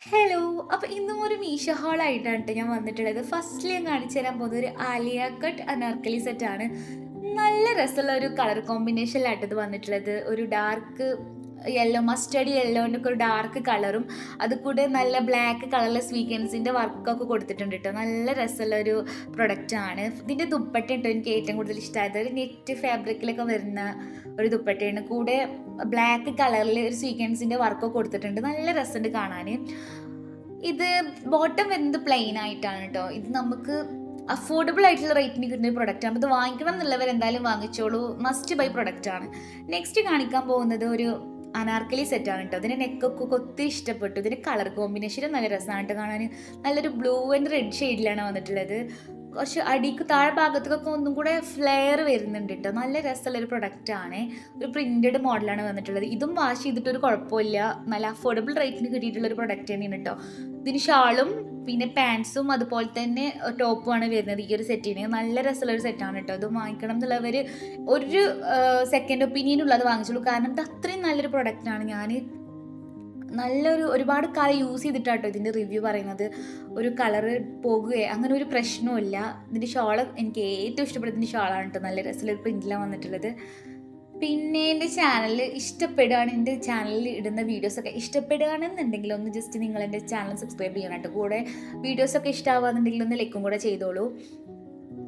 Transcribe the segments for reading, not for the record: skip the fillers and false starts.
Hello. അപ്പോൾ ഇന്നും ഒരു മീഷോ ഹാളായിട്ടാണ് ട്ടോ ഞാൻ വന്നിട്ടുള്ളത്. ഫസ്റ്റിൽ ഞാൻ കാണിച്ചു തരാൻ പോകുന്നത് ഒരു ആലിയ കട്ട് അനാർക്കലി സെറ്റാണ്. നല്ല രസമുള്ള ഒരു കളർ കോമ്പിനേഷനിലായിട്ട് ഇത് വന്നിട്ടുള്ളത്. ഒരു ഡാർക്ക് യെല്ലോ, മസ്റ്റർഡ് യെല്ലോൻ്റെ ഒക്കെ ഒരു ഡാർക്ക് കളറും അത് കൂടെ നല്ല ബ്ലാക്ക് കളറിലെ സ്വീക്വൻസിൻ്റെ വർക്കൊക്കെ കൊടുത്തിട്ടുണ്ട് കേട്ടോ. നല്ല രസമുള്ള ഒരു പ്രൊഡക്റ്റാണ്. ഇതിൻ്റെ ദുപ്പട്ട കേട്ടോ എനിക്ക് ഏറ്റവും കൂടുതൽ ഇഷ്ടമായത്. ഒരു നെറ്റ് ഫാബ്രിക്കിലൊക്കെ വരുന്ന ഒരു ദുപ്പട്ടയാണ്. കൂടെ ബ്ലാക്ക് കളറിൽ ഒരു സ്വീക്വൻസിൻ്റെ വർക്കൊക്കെ കൊടുത്തിട്ടുണ്ട്. നല്ല രസമുണ്ട് കാണാൻ. ഇത് ബോട്ടം വരുന്നത് പ്ലെയിൻ ആയിട്ടാണ് കേട്ടോ. ഇത് നമുക്ക് അഫോർഡബിൾ ആയിട്ടുള്ള റേറ്റിന് കിട്ടുന്ന ഒരു പ്രൊഡക്റ്റാണ്. അപ്പോൾ ഇത് വാങ്ങിക്കണം എന്നുള്ളവർ എന്തായാലും വാങ്ങിച്ചോളൂ. മസ്റ്റ് ബൈ പ്രൊഡക്റ്റാണ്. നെക്സ്റ്റ് കാണിക്കാൻ പോകുന്നത് ഒരു അനാർക്കലി സെറ്റാണ് കേട്ടോ. അതിൻ്റെ നെക്കൊക്കെ ഒത്തിരി ഇഷ്ടപ്പെട്ടു. ഇതിൻ്റെ കളർ കോമ്പിനേഷനും നല്ല രസമാണ് കേട്ടോ കാണാൻ. നല്ലൊരു ബ്ലൂ ആൻഡ് റെഡ് ഷെയ്ഡിലാണ് വന്നിട്ടുള്ളത്. കുറച്ച് അടിക്ക് താഴെ ഭാഗത്തേക്കൊക്കെ ഒന്നും കൂടെ ഫ്ലെയർ വരുന്നുണ്ട് കേട്ടോ. നല്ല രസമുള്ളൊരു പ്രൊഡക്റ്റാണ്. ഒരു പ്രിൻറ്റഡ് മോഡലാണ് വന്നിട്ടുള്ളത്. ഇതും വാഷ് ചെയ്തിട്ടൊരു കുഴപ്പമില്ല. നല്ല അഫോർഡബിൾ റേറ്റിന് കിട്ടിയിട്ടുള്ളൊരു പ്രൊഡക്റ്റ് തന്നെയാണ് കേട്ടോ. ഇതിന് ഷാളും പിന്നെ പാൻസും അതുപോലെ തന്നെ ടോപ്പുമാണ് വരുന്നത് ഈ ഒരു സെറ്റിന്. നല്ല രസമുള്ളൊരു സെറ്റാണ് കേട്ടോ. ഇത് വാങ്ങിക്കണം എന്നുള്ളവർ ഒരു സെക്കൻഡ് ഒപ്പീനിയൻ ഉള്ളത് വാങ്ങിച്ചോളൂ. കാരണം ഇത് അത്രയും നല്ലൊരു പ്രൊഡക്റ്റാണ്. ഞാൻ ഒരുപാട് കാലം യൂസ് ചെയ്തിട്ടാട്ടോ ഇതിൻ്റെ റിവ്യൂ പറയുന്നത്. ഒരു കളറ് പോകുകയോ അങ്ങനെ ഒരു പ്രശ്നവുമില്ല. ഇതിൻ്റെ ഷാള് എനിക്ക് ഏറ്റവും ഇഷ്ടപ്പെടുന്നതിൻ്റെ ഷാളാണ് കേട്ടോ. നല്ല രസമുള്ളൊരു പ്രിൻറ്റിലാണ് വന്നിട്ടുള്ളത്. പിന്നെ എൻ്റെ ചാനൽ ഇഷ്ടപ്പെടുകയാണ്, എൻ്റെ ചാനലിൽ ഇടുന്ന വീഡിയോസൊക്കെ ഇഷ്ടപ്പെടുകയാണെന്നുണ്ടെങ്കിൽ ഒന്ന് ജസ്റ്റ് നിങ്ങൾ എൻ്റെ ചാനൽ സബ്സ്ക്രൈബ് ചെയ്യണം കേട്ടോ. കൂടെ വീഡിയോസൊക്കെ ഇഷ്ടമാകുന്നുണ്ടെങ്കിൽ ഒന്ന് ലൈക്കും കൂടെ ചെയ്തോളൂ.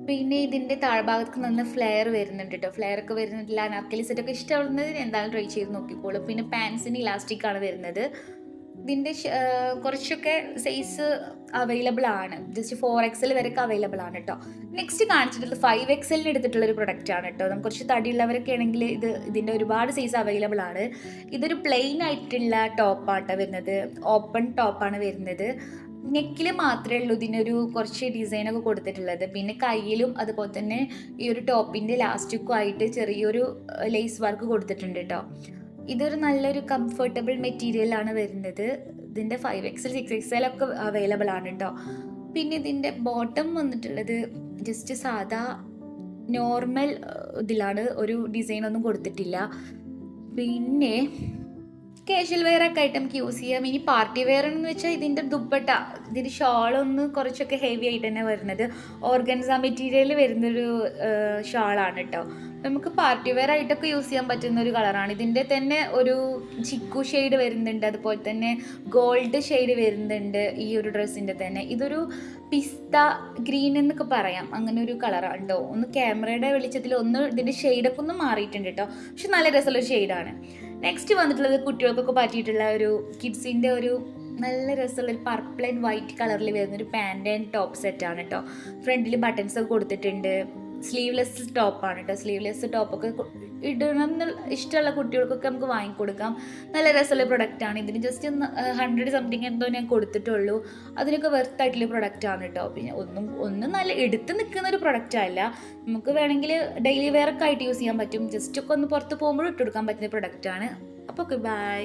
പിന്നെ ഇതിൻ്റെ താഴ്ഭാഗത്ത് നിന്ന് ഫ്ലെയർ വരുന്നുണ്ട് കേട്ടോ. ഫ്ലെയർ ഒക്കെ വരുന്നില്ല. അനാർക്കലി സെറ്റൊക്കെ ഇഷ്ടമുള്ളതിന് എന്തായാലും ട്രൈ ചെയ്ത് നോക്കിക്കോളൂ. പിന്നെ പാൻസിന് ഇലാസ്റ്റിക് ആണ് വരുന്നത്. ഇതിൻ്റെ കുറച്ചൊക്കെ സൈസ് അവൈലബിൾ ആണ്. ജസ്റ്റ് 4XL വരെയൊക്കെ അവൈലബിൾ ആണ് കേട്ടോ. നെക്സ്റ്റ് കാണിച്ചിട്ടുള്ളത് 5XL എടുത്തിട്ടുള്ളൊരു പ്രൊഡക്റ്റാണ് കേട്ടോ. നമുക്ക് കുറച്ച് തടിയുള്ളവരൊക്കെ ആണെങ്കിൽ ഇതിൻ്റെ ഒരുപാട് സൈസ് അവൈലബിൾ ആണ്. ഇതൊരു പ്ലെയിൻ ആയിട്ടുള്ള ടോപ്പാട്ടോ വരുന്നത്. ഓപ്പൺ ടോപ്പാണ് വരുന്നത്. നെക്കിൽ മാത്രമേ ഉള്ളൂ ഇതിനൊരു കുറച്ച് ഡിസൈനൊക്കെ കൊടുത്തിട്ടുള്ളത്. പിന്നെ കയ്യിലും അതുപോലെ തന്നെ ഈ ഒരു ടോപ്പിൻ്റെ ലാസ്റ്റിക്കും ആയിട്ട് ചെറിയൊരു ലേസ് വർക്ക് കൊടുത്തിട്ടുണ്ട് കേട്ടോ. ഇതൊരു നല്ലൊരു കംഫർട്ടബിൾ മെറ്റീരിയലാണ് വരുന്നത്. ഇതിൻ്റെ 5XL 6XL ഒക്കെ അവൈലബിൾ ആണ് കേട്ടോ. പിന്നെ ഇതിൻ്റെ ബോട്ടം വന്നിട്ടുള്ളത് ജസ്റ്റ് സാധാ നോർമൽ ഇതിലാണ്. ഒരു ഡിസൈനൊന്നും കൊടുത്തിട്ടില്ല. പിന്നെ കാഷ്വൽ വെയർ ഒക്കെ ആയിട്ട് നമുക്ക് യൂസ് ചെയ്യാം. ഇനി പാർട്ടി വെയർ എന്ന് വെച്ചാൽ ഇതിൻ്റെ ദുപ്പട്ട, ഇതിൻ്റെ ഷാളൊന്ന് കുറച്ചൊക്കെ ഹെവി ആയിട്ട് തന്നെ വരുന്നത്. ഓർഗൻസ മെറ്റീരിയൽ വരുന്നൊരു ഷാളാണ് കേട്ടോ. നമുക്ക് പാർട്ടി വെയർ ആയിട്ടൊക്കെ യൂസ് ചെയ്യാൻ പറ്റുന്ന ഒരു കളറാണ്. ഇതിൻ്റെ തന്നെ ഒരു ചിക്കു ഷെയ്ഡ് വരുന്നുണ്ട്, അതുപോലെ തന്നെ ഗോൾഡ് ഷെയ്ഡ് വരുന്നുണ്ട് ഈ ഒരു ഡ്രസ്സിൻ്റെ തന്നെ. ഇതൊരു പിസ്ത ഗ്രീൻ എന്നൊക്കെ പറയാം, അങ്ങനെ ഒരു കളറാണ് കേട്ടോ. ഒന്ന് ക്യാമറയുടെ വെളിച്ചത്തിൽ ഒന്ന് ഇതിൻ്റെ ഷെയ്ഡൊക്കെ ഒന്ന് മാറിയിട്ടുണ്ട് കേട്ടോ. പക്ഷെ നല്ല രസമുള്ള ഷെയ്ഡാണ്. നെക്സ്റ്റ് വന്നിട്ടുള്ളത് കുട്ടികൾക്കൊക്കെ പറ്റിയിട്ടുള്ള ഒരു കിഡ്സിൻ്റെ ഒരു നല്ല രസമുള്ള ഒരു പർപ്പിൾ ആൻഡ് വൈറ്റ് കളറിൽ വരുന്നൊരു പാൻറ് ആൻഡ് ടോപ്പ് സെറ്റാണ് കേട്ടോ. ഫ്രണ്ടിൽ ബട്ടൺസ് ഒക്കെ കൊടുത്തിട്ടുണ്ട്. സ്ലീവ്ലെസ് ടോപ്പാണ് കേട്ടോ. സ്ലീവ്ലെസ് ടോപ്പൊക്കെ ഇടണം എന്നുള്ള ഇഷ്ടമുള്ള കുട്ടികൾക്കൊക്കെ നമുക്ക് വാങ്ങിക്കൊടുക്കാം. നല്ല രസമുള്ള പ്രൊഡക്റ്റാണ്. ഇതിന് ജസ്റ്റ് 100 സംതിങ് എന്തോ ഞാൻ കൊടുത്തിട്ടുള്ളൂ. അതിനൊക്കെ വെർത്തായിട്ടുള്ള പ്രൊഡക്റ്റാണ് കേട്ടോ. പിന്നെ ഒന്നും നല്ല എടുത്ത് നിൽക്കുന്ന ഒരു പ്രൊഡക്റ്റല്ല. നമുക്ക് വേണമെങ്കിൽ ഡെയിലി വെയറൊക്കെ ആയിട്ട് യൂസ് ചെയ്യാൻ പറ്റും. ജസ്റ്റ് ഒക്കെ ഒന്ന് പുറത്ത് പോകുമ്പോഴും ഇട്ട് കൊടുക്കാൻ പറ്റുന്ന പ്രൊഡക്റ്റാണ്. അപ്പോൾ ഓക്കെ, ബൈ.